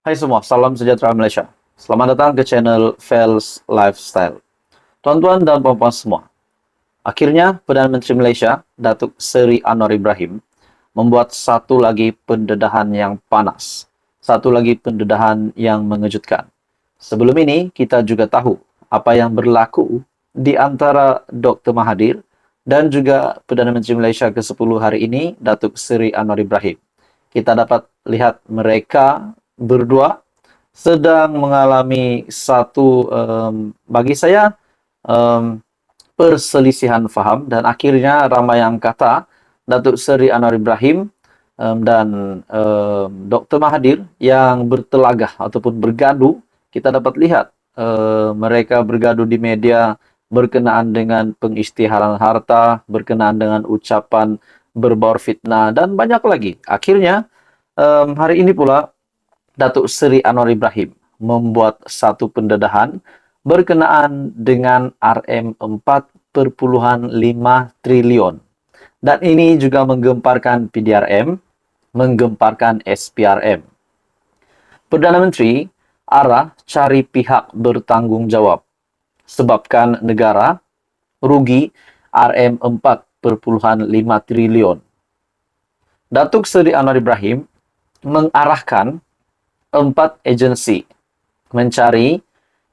Hai semua, salam sejahtera Malaysia. Selamat datang ke channel Fels Lifestyle. Tuan-tuan dan puan-puan semua, akhirnya Perdana Menteri Malaysia, Datuk Seri Anwar Ibrahim, membuat satu lagi pendedahan yang panas. Satu lagi pendedahan yang mengejutkan. Sebelum ini, kita juga tahu apa yang berlaku di antara Dr. Mahathir dan juga Perdana Menteri Malaysia ke-10 hari ini, Datuk Seri Anwar Ibrahim. Kita dapat lihat mereka berdua sedang mengalami satu bagi saya perselisihan faham, dan akhirnya ramai yang kata Datuk Seri Anwar Ibrahim dan Dr. Mahathir yang bertelagah ataupun bergaduh. Kita dapat lihat mereka bergaduh di media berkenaan dengan pengisytiharan harta, berkenaan dengan ucapan berbaur fitnah, dan banyak lagi. Akhirnya hari ini pula Datuk Seri Anwar Ibrahim membuat satu pendedahan berkenaan dengan RM4,5 triliun. Dan ini juga menggemparkan PDRM, menggemparkan SPRM. Perdana Menteri arah cari pihak bertanggung jawab, sebabkan negara rugi RM4,5 triliun. Datuk Seri Anwar Ibrahim mengarahkan 4 agensi mencari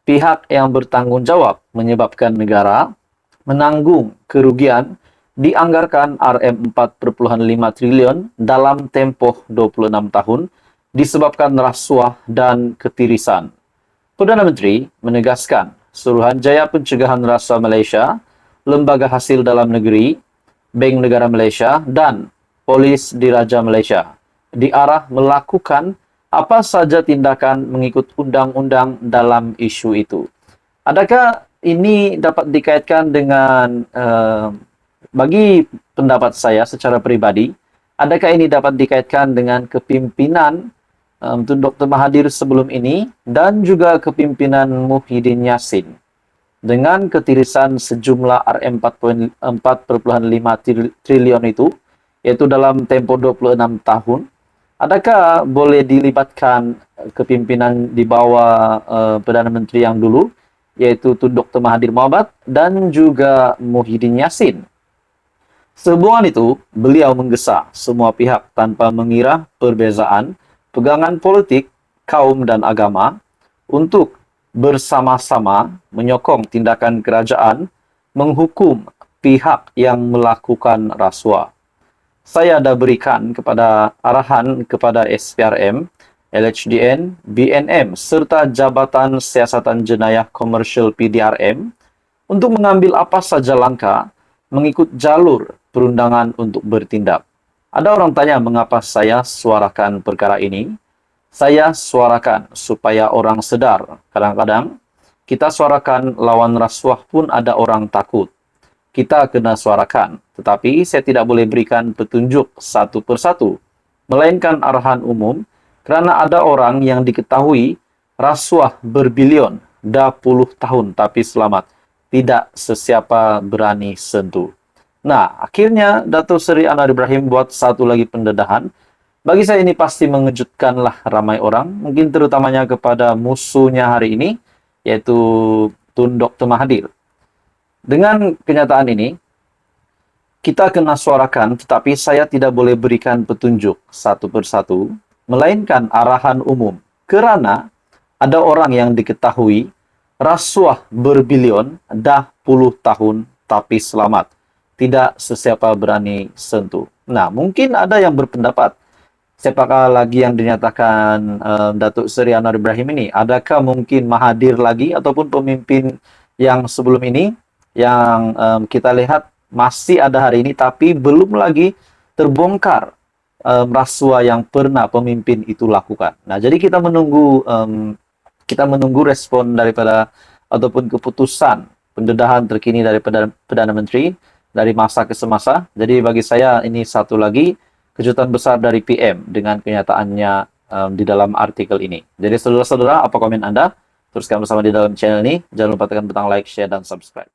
pihak yang bertanggung jawab menyebabkan negara menanggung kerugian dianggarkan RM4,5 triliun dalam tempoh 26 tahun disebabkan rasuah dan ketirisan. Perdana Menteri menegaskan Suruhanjaya Pencegahan Rasuah Malaysia, Lembaga Hasil Dalam Negeri, Bank Negara Malaysia, dan Polis Diraja Malaysia diarah melakukan apa saja tindakan mengikut undang-undang dalam isu itu. Adakah ini dapat dikaitkan dengan, bagi pendapat saya secara pribadi, adakah ini dapat dikaitkan dengan kepimpinan Dr. Mahathir sebelum ini dan juga kepimpinan Muhyiddin Yassin dengan ketirisan sejumlah RM4,5 triliun itu, yaitu dalam tempoh 26 tahun? Adakah boleh dilibatkan kepimpinan di bawah Perdana Menteri yang dulu, yaitu Dr. Mahathir Mohamad dan juga Muhyiddin Yassin? Sehubungan itu, beliau menggesa semua pihak tanpa mengira perbezaan pegangan politik, kaum dan agama untuk bersama-sama menyokong tindakan kerajaan menghukum pihak yang melakukan rasuah. Saya dah berikan arahan kepada SPRM, LHDN, BNM serta Jabatan Siasatan Jenayah Komersial PDRM untuk mengambil apa saja langkah mengikut jalur perundangan untuk bertindak. Ada orang tanya mengapa saya suarakan perkara ini. Saya suarakan supaya orang sedar. Kadang-kadang kita suarakan lawan rasuah pun ada orang takut. Kita kena suarakan, tetapi saya tidak boleh berikan petunjuk satu persatu, melainkan arahan umum, kerana ada orang yang diketahui rasuah berbilion, dah puluh tahun tapi selamat. Tidak sesiapa berani sentuh. Nah, akhirnya Datuk Seri Anwar Ibrahim buat satu lagi pendedahan. Bagi saya ini pasti mengejutkanlah ramai orang, mungkin terutamanya kepada musuhnya hari ini, yaitu Tun Dr. Mahathir. Dengan kenyataan ini, kita kena suarakan, tetapi saya tidak boleh berikan petunjuk satu persatu, melainkan arahan umum. Kerana ada orang yang diketahui rasuah berbilion dah puluh tahun tapi selamat. Tidak sesiapa berani sentuh. Nah, mungkin ada yang berpendapat, siapakah lagi yang dinyatakan Datuk Seri Anwar Ibrahim ini? Adakah mungkin Mahathir lagi ataupun pemimpin yang sebelum ini yang kita lihat masih ada hari ini tapi belum lagi terbongkar rasuah yang pernah pemimpin itu lakukan. Nah, jadi kita menunggu respon daripada ataupun keputusan pendedahan terkini daripada Perdana Menteri dari masa ke semasa. Jadi bagi saya ini satu lagi kejutan besar dari PM dengan kenyataannya di dalam artikel ini. Jadi saudara-saudara, apa komen Anda? Teruskan bersama di dalam channel ini. Jangan lupa tekan butang like, share, dan subscribe.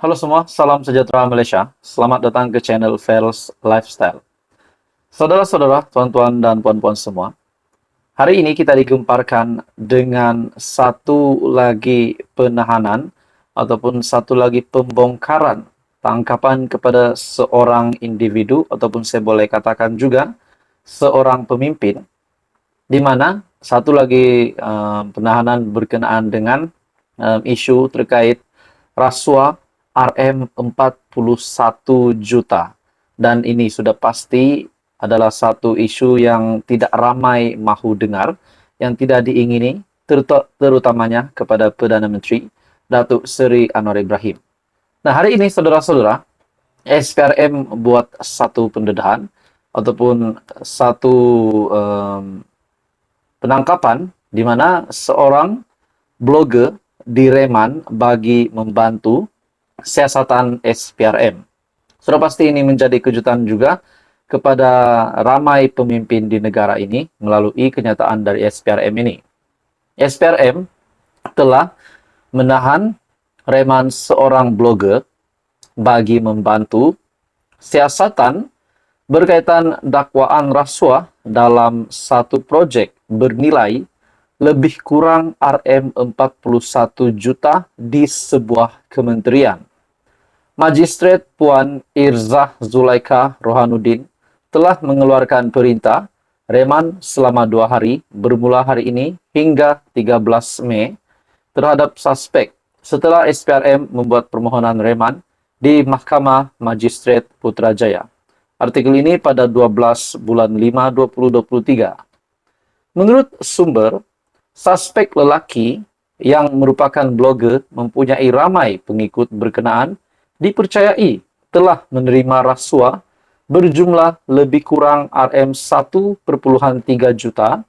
Halo semua, salam sejahtera Malaysia. Selamat datang ke channel Fels Lifestyle. Saudara-saudara, tuan-tuan dan puan-puan semua, Hari ini kita digemparkan dengan satu lagi penahanan ataupun satu lagi pembongkaran tangkapan kepada seorang individu ataupun saya boleh katakan juga seorang pemimpin, di mana satu lagi penahanan berkenaan dengan isu terkait rasuah Rm41 juta. Dan ini sudah pasti adalah satu isu yang tidak ramai mahu dengar, yang tidak diingini, terutamanya kepada Perdana Menteri Datuk Seri Anwar Ibrahim. Nah, hari ini saudara-saudara, SPRM buat satu pendedahan ataupun satu penangkapan di mana seorang blogger direman bagi membantu siasatan SPRM. Sudah pasti ini menjadi kejutan juga kepada ramai pemimpin di negara ini melalui kenyataan dari SPRM ini. SPRM telah menahan reman seorang blogger bagi membantu siasatan berkaitan dakwaan rasuah dalam satu projek bernilai lebih kurang Rm41 juta di sebuah kementerian. Magistrat Puan Irzah Zulaikha Rohanuddin telah mengeluarkan perintah reman selama 2 hari bermula hari ini hingga 13 Mei terhadap suspek setelah SPRM membuat permohonan reman di Mahkamah Magistrat Putrajaya. Artikel ini pada 12 bulan 5 2023. Menurut sumber, suspek lelaki yang merupakan blogger mempunyai ramai pengikut berkenaan dipercayai telah menerima rasuah berjumlah lebih kurang Rm1,3 juta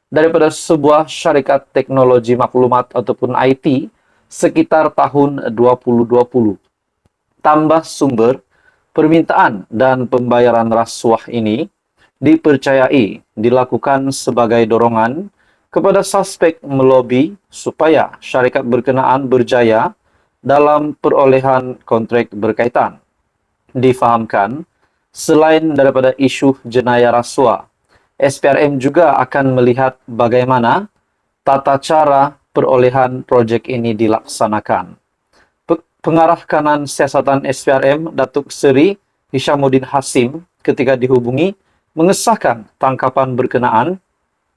daripada sebuah syarikat teknologi maklumat ataupun IT sekitar tahun 2020. Tambah sumber, permintaan dan pembayaran rasuah ini dipercayai dilakukan sebagai dorongan kepada suspek melobi supaya syarikat berkenaan berjaya dalam perolehan kontrak berkaitan. Difahamkan, selain daripada isu jenayah rasuah, SPRM juga akan melihat bagaimana tata cara perolehan projek ini dilaksanakan. Pengarah kanan siasatan SPRM, Datuk Seri Hishamuddin Hasim, ketika dihubungi, mengesahkan tangkapan berkenaan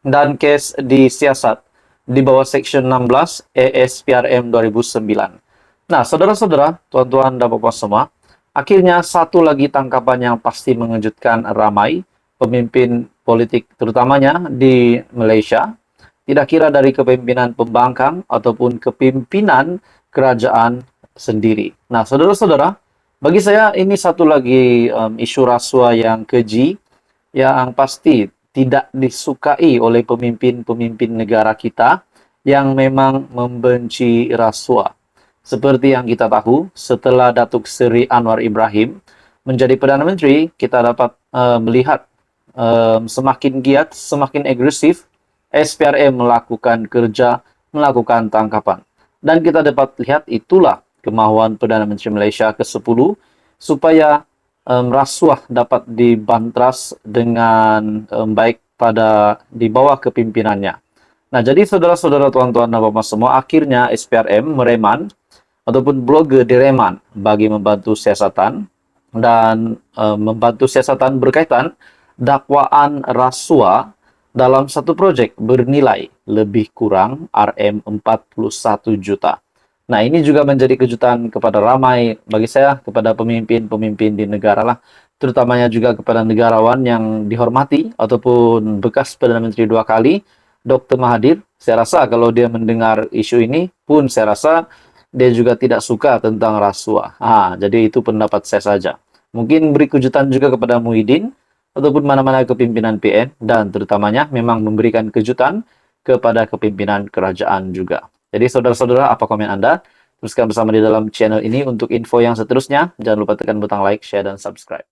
dan kes disiasat di bawah Seksyen 16 ASPRM 2009. Nah, saudara-saudara, tuan-tuan dan bapak semua, akhirnya satu lagi tangkapan yang pasti mengejutkan ramai pemimpin politik, terutamanya di Malaysia, tidak kira dari kepemimpinan pembangkang ataupun kepimpinan kerajaan sendiri. Nah, saudara-saudara, bagi saya ini satu lagi isu rasuah yang keji, yang pasti tidak disukai oleh pemimpin-pemimpin negara kita yang memang membenci rasuah. Seperti yang kita tahu, setelah Datuk Seri Anwar Ibrahim menjadi Perdana Menteri, kita dapat melihat semakin giat, semakin agresif SPRM melakukan kerja, melakukan tangkapan. Dan kita dapat lihat itulah kemahuan Perdana Menteri Malaysia ke-10 supaya rasuah dapat dibantras dengan baik pada di bawah kepimpinannya. Nah, jadi saudara-saudara, tuan-tuan dan bapak semua, akhirnya SPRM mereman ataupun blogger direman bagi membantu siasatan dan membantu siasatan berkaitan dakwaan rasuah dalam satu projek bernilai lebih kurang Rm41 juta. Nah, ini juga menjadi kejutan kepada ramai, bagi saya, kepada pemimpin-pemimpin di negara lah, terutamanya juga kepada negarawan yang dihormati ataupun bekas Perdana Menteri 2 kali, Dr. Mahathir. Saya rasa kalau dia mendengar isu ini pun saya rasa dia juga tidak suka tentang rasuah. Jadi itu pendapat saya saja. Mungkin beri kejutan juga kepada Muhyiddin ataupun mana-mana kepimpinan PN, dan terutamanya memang memberikan kejutan kepada kepimpinan kerajaan juga. Jadi saudara-saudara, apa komen Anda? Teruskan bersama di dalam channel ini untuk info yang seterusnya. Jangan lupa tekan butang like, share, dan subscribe.